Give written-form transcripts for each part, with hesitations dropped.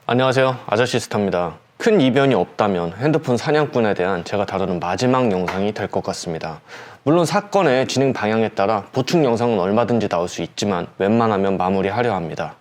안녕하세요, 아저씨스타입니다. 큰 이변이 없다면 핸드폰 사냥꾼에 대한 제가 다루는 마지막 영상이 될 것 같습니다. 물론 사건의 진행 방향에 따라 보충 영상은 얼마든지 나올 수 있지만 웬만하면 마무리하려 합니다.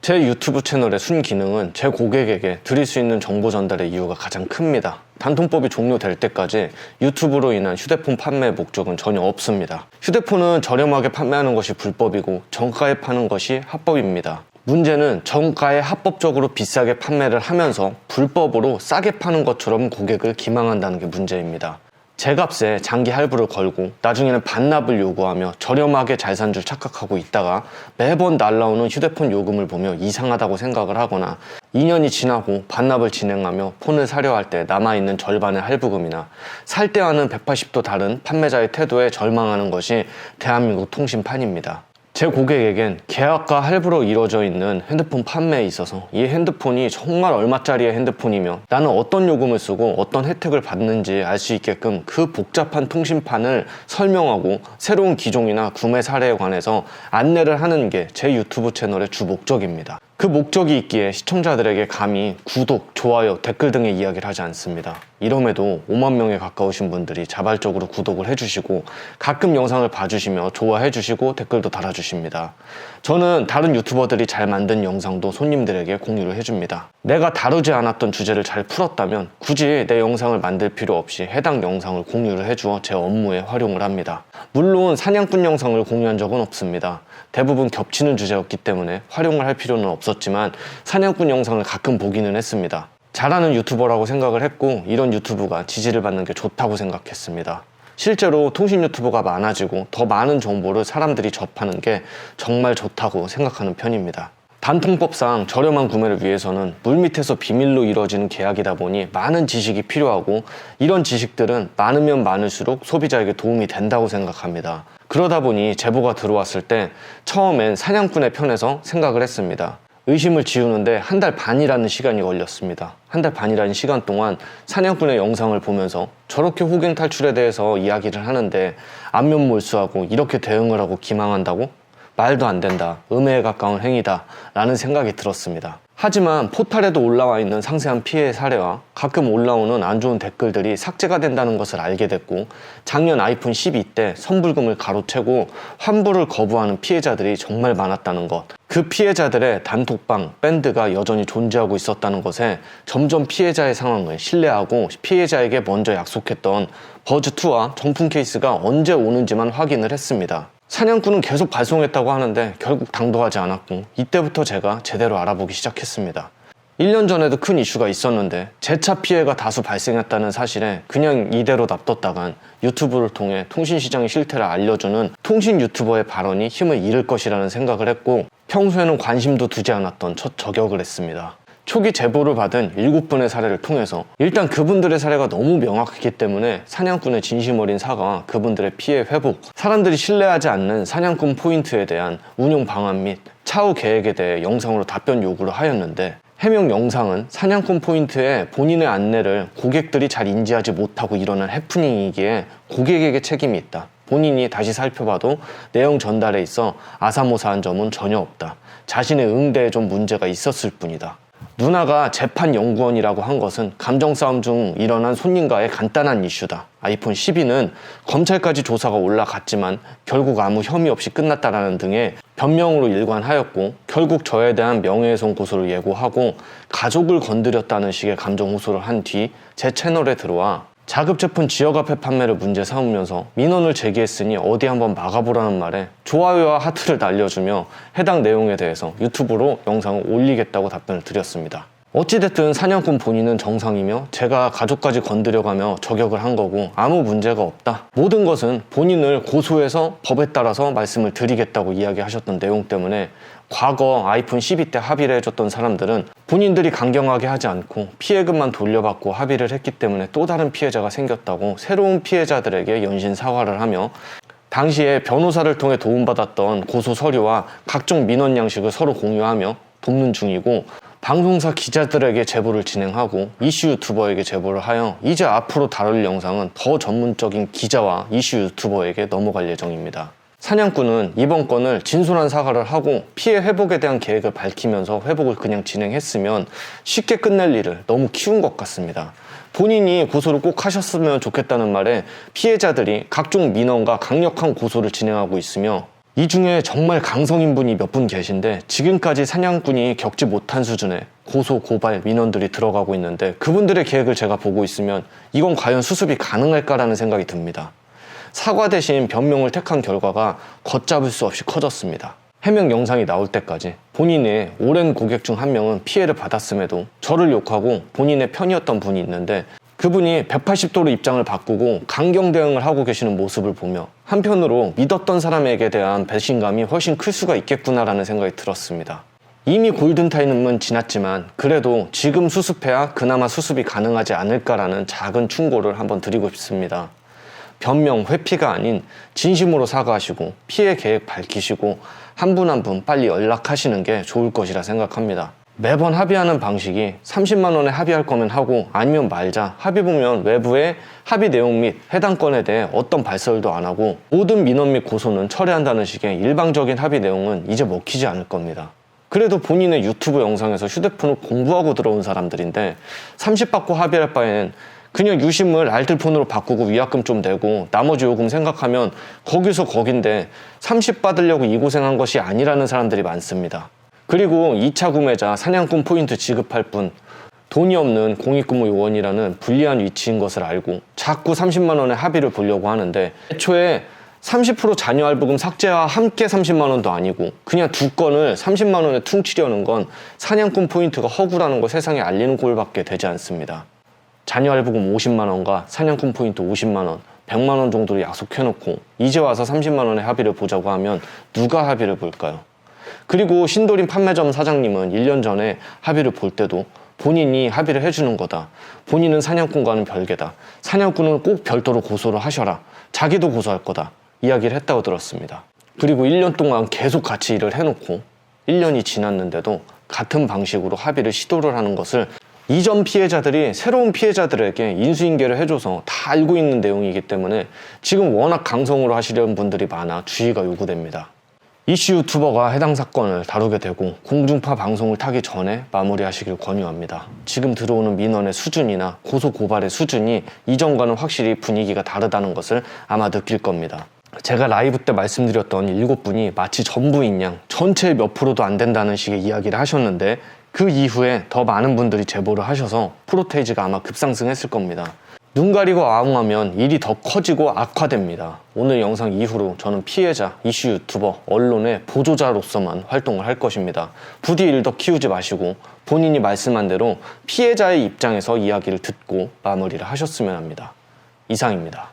제 유튜브 채널의 순기능은 제 고객에게 드릴 수 있는 정보 전달의 이유가 가장 큽니다. 단통법이 종료될 때까지 유튜브로 인한 휴대폰 판매의 목적은 전혀 없습니다. 휴대폰은 저렴하게 판매하는 것이 불법이고 정가에 파는 것이 합법입니다. 문제는 정가에 합법적으로 비싸게 판매를 하면서 불법으로 싸게 파는 것처럼 고객을 기망한다는 게 문제입니다. 제 값에 장기 할부를 걸고 나중에는 반납을 요구하며 저렴하게 잘 산 줄 착각하고 있다가 매번 날라오는 휴대폰 요금을 보며 이상하다고 생각을 하거나 2년이 지나고 반납을 진행하며 폰을 사려 할 때 남아있는 절반의 할부금이나 살 때와는 180도 다른 판매자의 태도에 절망하는 것이 대한민국 통신판입니다. 제 고객에겐 계약과 할부로 이루어져 있는 핸드폰 판매에 있어서 이 핸드폰이 정말 얼마짜리의 핸드폰이며 나는 어떤 요금을 쓰고 어떤 혜택을 받는지 알 수 있게끔 그 복잡한 통신판을 설명하고 새로운 기종이나 구매 사례에 관해서 안내를 하는 게 제 유튜브 채널의 주 목적입니다. 그 목적이 있기에 시청자들에게 감히 구독, 좋아요, 댓글 등의 이야기를 하지 않습니다. 이럼에도 5만 명에 가까우신 분들이 자발적으로 구독을 해주시고 가끔 영상을 봐주시며 좋아해주시고 댓글도 달아주십니다. 저는 다른 유튜버들이 잘 만든 영상도 손님들에게 공유를 해줍니다. 내가 다루지 않았던 주제를 잘 풀었다면 굳이 내 영상을 만들 필요 없이 해당 영상을 공유를 해주어 제 업무에 활용을 합니다. 물론 사냥꾼 영상을 공유한 적은 없습니다. 대부분 겹치는 주제였기 때문에 활용을 할 필요는 없었지만 사냥꾼 영상을 가끔 보기는 했습니다. 잘하는 유튜버라고 생각을 했고 이런 유튜브가 지지를 받는 게 좋다고 생각했습니다. 실제로 통신 유튜버가 많아지고 더 많은 정보를 사람들이 접하는 게 정말 좋다고 생각하는 편입니다. 단통법상 저렴한 구매를 위해서는 물밑에서 비밀로 이루어지는 계약이다 보니 많은 지식이 필요하고 이런 지식들은 많으면 많을수록 소비자에게 도움이 된다고 생각합니다. 그러다 보니 제보가 들어왔을 때 처음엔 사냥꾼의 편에서 생각을 했습니다. 의심을 지우는데 1달 반이라는 시간이 걸렸습니다. 1달 반이라는 시간 동안 사냥꾼의 영상을 보면서 저렇게 호갱 탈출에 대해서 이야기를 하는데 안면 몰수하고 이렇게 대응을 하고 기망한다고? 말도 안 된다. 음해에 가까운 행위다. 라는 생각이 들었습니다. 하지만 포털에도 올라와 있는 상세한 피해 사례와 가끔 올라오는 안 좋은 댓글들이 삭제가 된다는 것을 알게 됐고 작년 아이폰 12 때 선불금을 가로채고 환불을 거부하는 피해자들이 정말 많았다는 것, 그 피해자들의 단톡방, 밴드가 여전히 존재하고 있었다는 것에 점점 피해자의 상황을 신뢰하고 피해자에게 먼저 약속했던 버즈2와 정품 케이스가 언제 오는지만 확인을 했습니다. 사냥꾼은 계속 발송했다고 하는데 결국 당도하지 않았고 이때부터 제가 제대로 알아보기 시작했습니다. 1년 전에도 큰 이슈가 있었는데 재차 피해가 다수 발생했다는 사실에 그냥 이대로 놔뒀다간 유튜브를 통해 통신시장의 실태를 알려주는 통신 유튜버의 발언이 힘을 잃을 것이라는 생각을 했고 평소에는 관심도 두지 않았던 첫 저격을 했습니다. 초기 제보를 받은 7분의 사례를 통해서 일단 그분들의 사례가 너무 명확했기 때문에 사냥꾼의 진심 어린 사과와 그분들의 피해 회복, 사람들이 신뢰하지 않는 사냥꾼 포인트에 대한 운용 방안 및 차후 계획에 대해 영상으로 답변 요구를 하였는데 해명 영상은 사냥꾼 포인트에 본인의 안내를 고객들이 잘 인지하지 못하고 일어난 해프닝이기에 고객에게 책임이 있다. 본인이 다시 살펴봐도 내용 전달에 있어 아사모사한 점은 전혀 없다. 자신의 응대에 좀 문제가 있었을 뿐이다. 누나가 재판연구원이라고 한 것은 감정싸움 중 일어난 손님과의 간단한 이슈다. 아이폰 12는 검찰까지 조사가 올라갔지만 결국 아무 혐의 없이 끝났다라는 등의 변명으로 일관하였고 결국 저에 대한 명예훼손 고소를 예고하고 가족을 건드렸다는 식의 감정 호소를 한 뒤 제 채널에 들어와 자급 제품 지역 화폐 판매를 문제 삼으면서 민원을 제기했으니 어디 한번 막아보라는 말에 좋아요와 하트를 날려주며 해당 내용에 대해서 유튜브로 영상을 올리겠다고 답변을 드렸습니다. 어찌됐든 사냥꾼 본인은 정상이며 제가 가족까지 건드려가며 저격을 한 거고 아무 문제가 없다. 모든 것은 본인을 고소해서 법에 따라서 말씀을 드리겠다고 이야기하셨던 내용 때문에 과거 아이폰 12 때 합의를 해줬던 사람들은 본인들이 강경하게 하지 않고 피해금만 돌려받고 합의를 했기 때문에 또 다른 피해자가 생겼다고 새로운 피해자들에게 연신 사과를 하며 당시에 변호사를 통해 도움받았던 고소 서류와 각종 민원 양식을 서로 공유하며 돕는 중이고 방송사 기자들에게 제보를 진행하고 이슈 유튜버에게 제보를 하여 이제 앞으로 다룰 영상은 더 전문적인 기자와 이슈 유튜버에게 넘어갈 예정입니다. 사냥꾼은 이번 건을 진솔한 사과를 하고 피해 회복에 대한 계획을 밝히면서 회복을 그냥 진행했으면 쉽게 끝낼 일을 너무 키운 것 같습니다. 본인이 고소를 꼭 하셨으면 좋겠다는 말에 피해자들이 각종 민원과 강력한 고소를 진행하고 있으며, 이 중에 정말 강성인 분이 몇 분 계신데 지금까지 사냥꾼이 겪지 못한 수준의 고소, 고발, 민원들이 들어가고 있는데, 그분들의 계획을 제가 보고 있으면 이건 과연 수습이 가능할까라는 생각이 듭니다. 사과 대신 변명을 택한 결과가 걷잡을 수 없이 커졌습니다. 해명 영상이 나올 때까지 본인의 오랜 고객 중 한 명은 피해를 받았음에도 저를 욕하고 본인의 편이었던 분이 있는데, 그분이 180도로 입장을 바꾸고 강경 대응을 하고 계시는 모습을 보며 한편으로 믿었던 사람에게 대한 배신감이 훨씬 클 수가 있겠구나라는 생각이 들었습니다. 이미 골든타임은 지났지만 그래도 지금 수습해야 그나마 수습이 가능하지 않을까라는 작은 충고를 한번 드리고 싶습니다. 변명, 회피가 아닌 진심으로 사과하시고 피해 계획 밝히시고 한 분 한 분 빨리 연락하시는 게 좋을 것이라 생각합니다. 매번 합의하는 방식이 30만 원에 합의할 거면 하고 아니면 말자, 합의 보면 외부의 합의 내용 및 해당 건에 대해 어떤 발설도 안 하고 모든 민원 및 고소는 철회한다는 식의 일방적인 합의 내용은 이제 먹히지 않을 겁니다. 그래도 본인의 유튜브 영상에서 휴대폰을 공부하고 들어온 사람들인데 30 받고 합의할 바에는 그냥 유심을 알뜰폰으로 바꾸고 위약금 좀 내고 나머지 요금 생각하면 거기서 거긴데 30 받으려고 이 고생한 것이 아니라는 사람들이 많습니다. 그리고 2차 구매자 사냥꾼 포인트 지급할 뿐 돈이 없는 공익근무 요원이라는 불리한 위치인 것을 알고 자꾸 30만 원의 합의를 보려고 하는데, 애초에 30% 자녀할부금 삭제와 함께 30만 원도 아니고 그냥 두 건을 30만 원에 퉁치려는 건 사냥꾼 포인트가 허구라는 걸 세상에 알리는 꼴밖에 되지 않습니다. 자녀할부금 50만 원과 사냥꾼 포인트 50만 원, 100만 원 정도를 약속해놓고 이제 와서 30만 원의 합의를 보자고 하면 누가 합의를 볼까요? 그리고 신도림 판매점 사장님은 1년 전에 합의를 볼 때도 본인이 합의를 해주는 거다, 본인은 사냥꾼과는 별개다, 사냥꾼은 꼭 별도로 고소를 하셔라, 자기도 고소할 거다 이야기를 했다고 들었습니다. 그리고 1년 동안 계속 같이 일을 해놓고 1년이 지났는데도 같은 방식으로 합의를 시도를 하는 것을 이전 피해자들이 새로운 피해자들에게 인수인계를 해줘서 다 알고 있는 내용이기 때문에 지금 워낙 강성으로 하시려는 분들이 많아 주의가 요구됩니다. 이슈 유튜버가 해당 사건을 다루게 되고 공중파 방송을 타기 전에 마무리하시길 권유합니다. 지금 들어오는 민원의 수준이나 고소 고발의 수준이 이전과는 확실히 분위기가 다르다는 것을 아마 느낄 겁니다. 제가 라이브 때 말씀드렸던 7분이 마치 전부인 양 전체의 몇 프로도 안 된다는 식의 이야기를 하셨는데, 그 이후에 더 많은 분들이 제보를 하셔서 프로테이지가 아마 급상승했을 겁니다. 눈 가리고 아웅하면 일이 더 커지고 악화됩니다. 오늘 영상 이후로 저는 피해자, 이슈 유튜버, 언론의 보조자로서만 활동을 할 것입니다. 부디 일 더 키우지 마시고 본인이 말씀한 대로 피해자의 입장에서 이야기를 듣고 마무리를 하셨으면 합니다. 이상입니다.